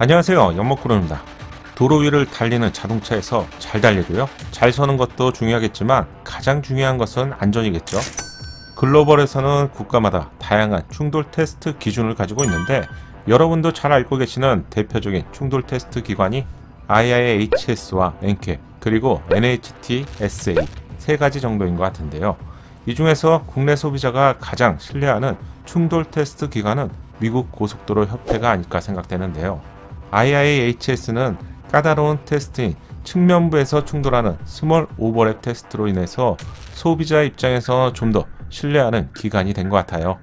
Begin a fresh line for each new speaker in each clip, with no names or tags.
안녕하세요, 연목구름입니다. 도로 위를 달리는 자동차에서 잘 달리고요, 잘 서는 것도 중요하겠지만 가장 중요한 것은 안전이겠죠. 글로벌에서는 국가마다 다양한 충돌 테스트 기준을 가지고 있는데, 여러분도 잘 알고 계시는 대표적인 충돌 테스트 기관이 IIHS와 NCAP 그리고 NHTSA 세 가지 정도인 것 같은데요. 이 중에서 국내 소비자가 가장 신뢰하는 충돌 테스트 기관은 미국 고속도로 협회가 아닐까 생각되는데요. IIHS는 까다로운 테스트인 측면부에서 충돌하는 스몰 오버랩 테스트로 인해서 소비자 입장에서 좀 더 신뢰하는 기관이 된 것 같아요.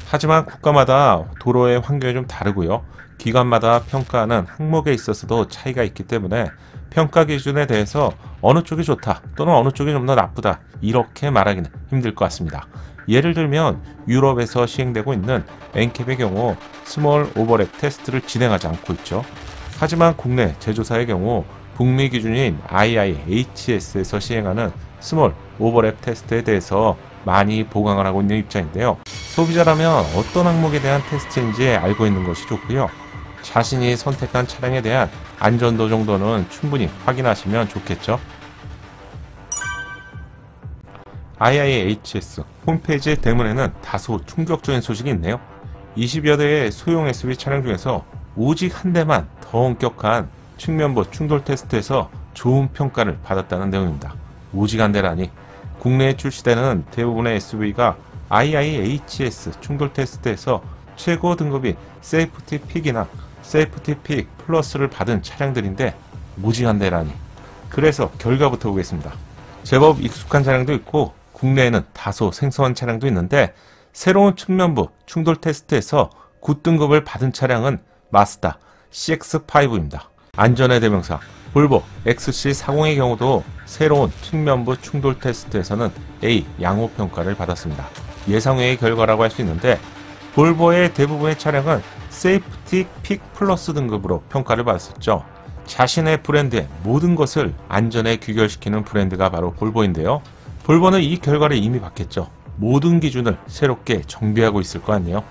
하지만 국가마다 도로의 환경이 좀 다르고요, 기관마다 평가하는 항목에 있어서도 차이가 있기 때문에 평가 기준에 대해서 어느 쪽이 좋다 또는 어느 쪽이 좀 더 나쁘다 이렇게 말하기는 힘들 것 같습니다. 예를 들면 유럽에서 시행되고 있는 NCAP의 경우 스몰 오버랩 테스트를 진행하지 않고 있죠. 하지만 국내 제조사의 경우 북미 기준인 IIHS에서 시행하는 스몰 오버랩 테스트에 대해서 많이 보강을 하고 있는 입장인데요. 소비자라면 어떤 항목에 대한 테스트인지 알고 있는 것이 좋고요, 자신이 선택한 차량에 대한 안전도 정도는 충분히 확인하시면 좋겠죠. IIHS 홈페이지 대문에는 다소 충격적인 소식이 있네요. 20여 대의 소형 SUV 차량 중에서 오직 한 대만 더 엄격한 측면부 충돌 테스트에서 좋은 평가를 받았다는 내용입니다. 오직 한 대라니. 국내에 출시되는 대부분의 SUV가 IIHS 충돌 테스트에서 최고 등급인 세이프티 픽이나 세이프티 픽 플러스를 받은 차량들인데 오직 한 대라니. 그래서 결과부터 보겠습니다. 제법 익숙한 차량도 있고 국내에는 다소 생소한 차량도 있는데, 새로운 측면부 충돌 테스트에서 9등급을 받은 차량은 마스다 CX-5입니다. 안전의 대명사 볼보 XC40의 경우도 새로운 측면부 충돌 테스트에서는 A 양호 평가를 받았습니다. 예상외의 결과라고 할 수 있는데, 볼보의 대부분의 차량은 세이프티 픽 플러스 등급으로 평가를 받았었죠. 자신의 브랜드의 모든 것을 안전에 귀결시키는 브랜드가 바로 볼보인데요. 볼보는 이 결과를 이미 받겠죠. 모든 기준을 새롭게 정비하고 있을 것 같네요.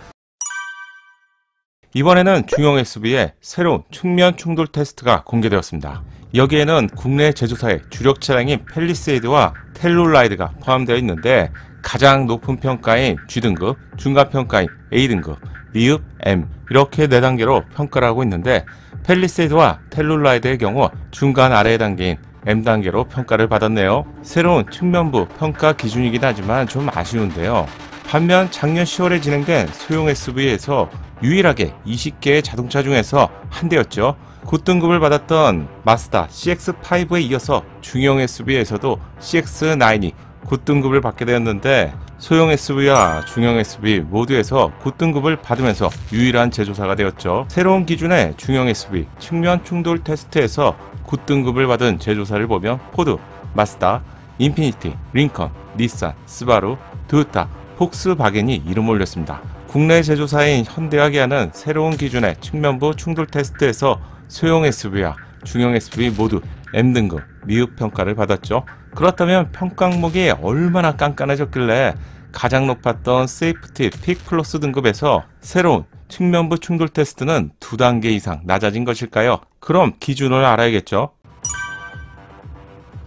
이번에는 중형 SUV의 새로운 측면 충돌 테스트가 공개되었습니다. 여기에는 국내 제조사의 주력 차량인 팰리세이드와 텔룰라이드가 포함되어 있는데, 가장 높은 평가인 G등급, 중간 평가인 A등급, 미흡, M 이렇게 4단계로 평가를 하고 있는데, 팰리세이드와 텔룰라이드의 경우 중간 아래 단계인 M단계로 평가를 받았네요. 새로운 측면부 평가 기준이긴 하지만 좀 아쉬운데요. 반면 작년 10월에 진행된 소형 SUV에서 유일하게 20개의 자동차 중에서 한 대였죠. 9등급을 받았던 마스다 CX-5에 이어서 중형 SUV에서도 CX-9이 9등급을 받게 되었는데, 소형 SUV와 중형 SUV 모두에서 9등급을 받으면서 유일한 제조사가 되었죠. 새로운 기준의 중형 SUV 측면 충돌 테스트에서 9등급을 받은 제조사를 보면 포드, 마스다, 인피니티, 링컨, 닛산, 스바루, 토요타, 폭스바겐이 이름 올렸습니다. 국내 제조사인 현대와 기아는 새로운 기준의 측면부 충돌 테스트에서 소형 SUV와 중형 SUV 모두 M등급, 미흡 평가를 받았죠. 그렇다면 평가 항목이 얼마나 깐깐해졌길래 가장 높았던 세이프티 픽 플러스 등급에서 새로운 측면부 충돌 테스트는 2단계 이상 낮아진 것일까요? 그럼 기준을 알아야겠죠.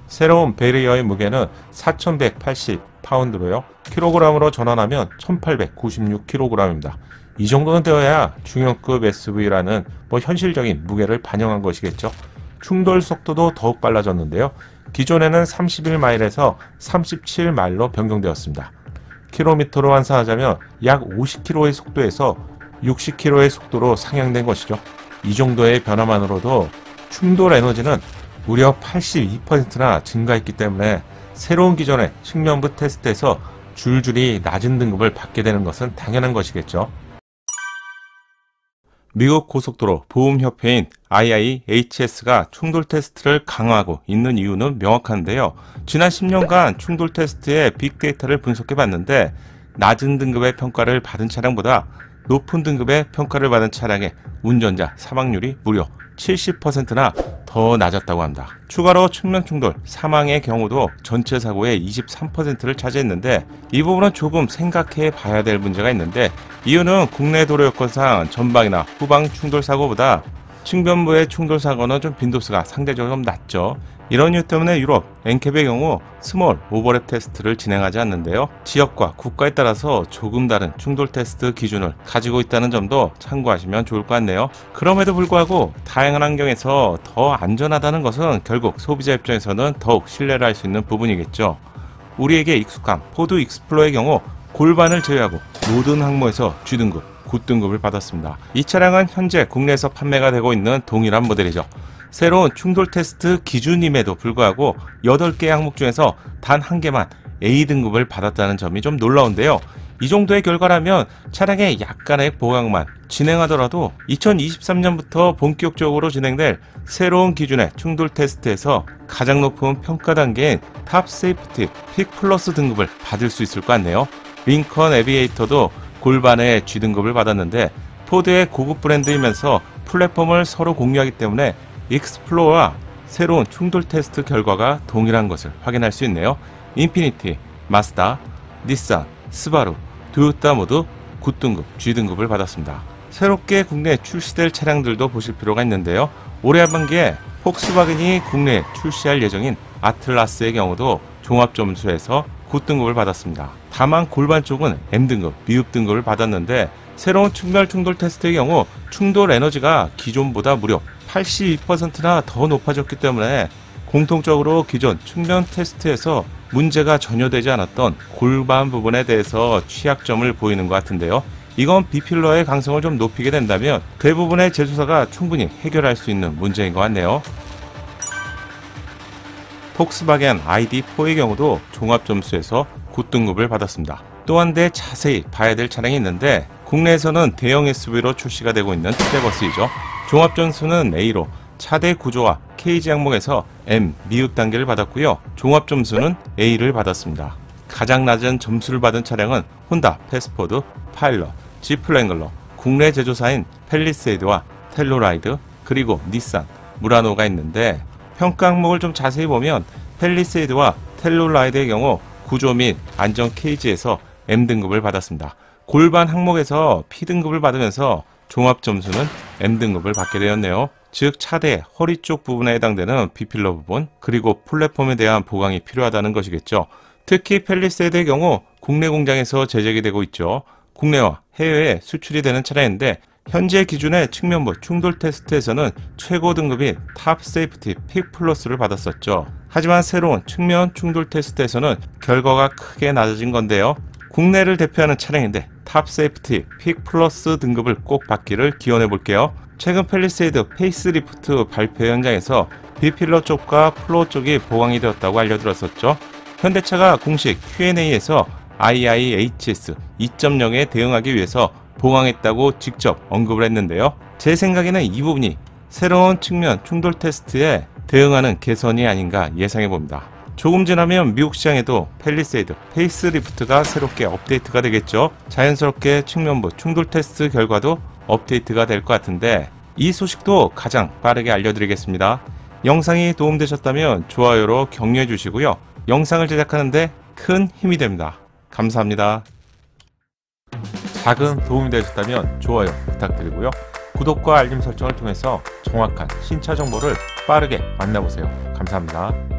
새로운 베리어의 무게는 4180파운드로요. 킬로그램으로 전환하면 1896kg입니다. 이 정도는 되어야 중형급 SUV라는 현실적인 무게를 반영한 것이겠죠. 충돌 속도도 더욱 빨라졌는데요. 기존에는 31마일에서 37마일로 변경되었습니다. 킬로미터로 환산하자면 약 50km의 속도에서 60km의 속도로 상향된 것이죠. 이 정도의 변화만으로도 충돌 에너지는 무려 82%나 증가했기 때문에 새로운 기존의 측면부 테스트에서 줄줄이 낮은 등급을 받게 되는 것은 당연한 것이겠죠. 미국 고속도로 보험협회인 IIHS가 충돌 테스트를 강화하고 있는 이유는 명확한데요. 지난 10년간 충돌 테스트의 빅데이터를 분석해 봤는데, 낮은 등급의 평가를 받은 차량보다 높은 등급의 평가를 받은 차량의 운전자 사망률이 무려 70%나 더 낮았다고 합니다. 추가로 측면 충돌 사망의 경우도 전체 사고의 23%를 차지했는데, 이 부분은 조금 생각해 봐야 될 문제가 있는데, 이유는 국내 도로 여건상 전방이나 후방 충돌 사고보다 측면부의 충돌 사고는 좀 빈도수가 상대적으로 좀 낮죠. 이런 이유 때문에 유럽, 엔캡의 경우 스몰 오버랩 테스트를 진행하지 않는데요. 지역과 국가에 따라서 조금 다른 충돌 테스트 기준을 가지고 있다는 점도 참고하시면 좋을 것 같네요. 그럼에도 불구하고 다양한 환경에서 더 안전하다는 것은 결국 소비자 입장에서는 더욱 신뢰를 할 수 있는 부분이겠죠. 우리에게 익숙한 포드 익스플로러의 경우 골반을 제외하고 모든 항목에서 G등급, 9등급을 받았습니다. 이 차량은 현재 국내에서 판매가 되고 있는 동일한 모델이죠. 새로운 충돌 테스트 기준임에도 불구하고 8개의 항목 중에서 단 한 개만 A등급을 받았다는 점이 좀 놀라운데요. 이 정도의 결과라면 차량의 약간의 보강만 진행하더라도 2023년부터 본격적으로 진행될 새로운 기준의 충돌 테스트에서 가장 높은 평가 단계인 탑 세이프티 픽 플러스 등급을 받을 수 있을 것 같네요. 링컨 에비에이터도 골반의 G등급을 받았는데 포드의 고급 브랜드이면서 플랫폼을 서로 공유하기 때문에 익스플로어와 새로운 충돌 테스트 결과가 동일한 것을 확인할 수 있네요. 인피니티, 마스다, 닛산, 스바루, 토요타 모두 9등급, G등급을 받았습니다. 새롭게 국내에 출시될 차량들도 보실 필요가 있는데요. 올해 하반기에 폭스바겐이 국내에 출시할 예정인 아틀라스의 경우도 종합점수에서 9등급을 받았습니다. 다만 골반 쪽은 M등급, 미흡 등급을 받았는데 새로운 측면 충돌 테스트의 경우 충돌 에너지가 기존보다 무려 82%나 더 높아졌기 때문에 공통적으로 기존 측면 테스트에서 문제가 전혀 되지 않았던 골반 부분에 대해서 취약점을 보이는 것 같은데요. 이건 B필러의 강성을 좀 높이게 된다면 대부분의 제조사가 충분히 해결할 수 있는 문제인 것 같네요. 폭스바겐 ID4의 경우도 종합점수에서 9등급을 받았습니다. 또 한 대 자세히 봐야 될 차량이 있는데 국내에서는 대형 SUV로 출시가 되고 있는 트래버스이죠. 종합점수는 A로 차대 구조와 케이지 항목에서 M 미흡 단계를 받았고요. 종합점수는 A를 받았습니다. 가장 낮은 점수를 받은 차량은 혼다 패스포드, 파일럿, 지프 랭글러, 국내 제조사인 펠리세이드와 텔로라이드, 그리고 닛산, 무라노가 있는데 평가 항목을 좀 자세히 보면 펠리세이드와 텔로라이드의 경우 구조 및 안전 케이지에서 M등급을 받았습니다. 골반 항목에서 P등급을 받으면서 종합점수는 M등급을 받게 되었네요. 즉 차대 허리 쪽 부분에 해당되는 B필러 부분 그리고 플랫폼에 대한 보강이 필요하다는 것이겠죠. 특히 펠리세이드의 경우 국내 공장에서 제작이 되고 있죠. 국내와 해외에 수출이 되는 차량인데 현재 기준의 측면부 충돌 테스트에서는 최고 등급인 탑 세이프티 픽 플러스를 받았었죠. 하지만 새로운 측면 충돌 테스트에서는 결과가 크게 낮아진 건데요. 국내를 대표하는 차량인데 탑 세이프티 픽 플러스 등급을 꼭 받기를 기원해 볼게요. 최근 펠리세이드 페이스리프트 발표 현장에서 B필러 쪽과 플로어 쪽이 보강이 되었다고 알려들었었죠. 현대차가 공식 Q&A에서 IIHS 2.0에 대응하기 위해서 보강했다고 직접 언급을 했는데요. 제 생각에는 이 부분이 새로운 측면 충돌 테스트에 대응하는 개선이 아닌가 예상해 봅니다. 조금 지나면 미국 시장에도 펠리세이드 페이스리프트가 새롭게 업데이트가 되겠죠. 자연스럽게 측면부 충돌 테스트 결과도 업데이트가 될 것 같은데 이 소식도 가장 빠르게 알려드리겠습니다. 영상이 도움되셨다면 좋아요로 격려해 주시고요. 영상을 제작하는데 큰 힘이 됩니다. 감사합니다. 작은 도움이 되셨다면 좋아요 부탁드리고요. 구독과 알림 설정을 통해서 정확한 신차 정보를 빠르게 만나보세요. 감사합니다.